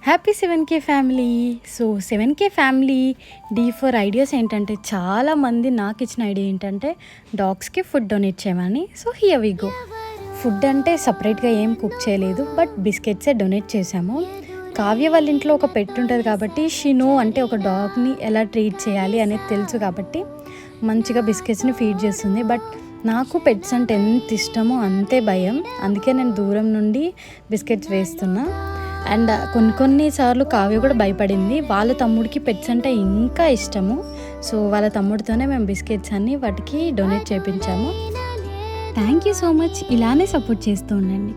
Happy 7K family. So 7K family D4 ideas ఏంటంటే, చాలామంది నాకు ఇచ్చిన ఐడియా ఏంటంటే డాగ్స్కి ఫుడ్ డొనేట్ చేయమని. So here we go. Food అంటే సపరేట్గా ఏం కుక్ చేయలేదు, బట్ బిస్కెట్సే డొనేట్ చేశాము. కావ్య వాళ్ళ ఇంట్లో ఒక పెట్ ఉంటుంది కాబట్టి షినో అంటే ఒక డాగ్ని ఎలా ట్రీట్ చేయాలి అనేది తెలుసు కాబట్టి మంచిగా బిస్కెట్స్ని ఫీడ్ చేస్తుంది. బట్ నాకు పెట్స్ అంటే ఎంత ఇష్టమో అంతే భయం, అందుకే నేను దూరం నుండి బిస్కెట్స్ వేస్తున్నా. అండ్ కొన్నిసార్లు కావ్య కూడా భయపడింది. వాళ్ళ తమ్ముడికి పెట్స్ అంటే ఇంకా ఇష్టము. సో వాళ్ళ తమ్ముడితోనే మేము బిస్కెట్స్ అన్నీ వాటికి డొనేట్ చేయించాము. Thank you so much. ఇలానే సపోర్ట్ చేస్తూ ఉండండి.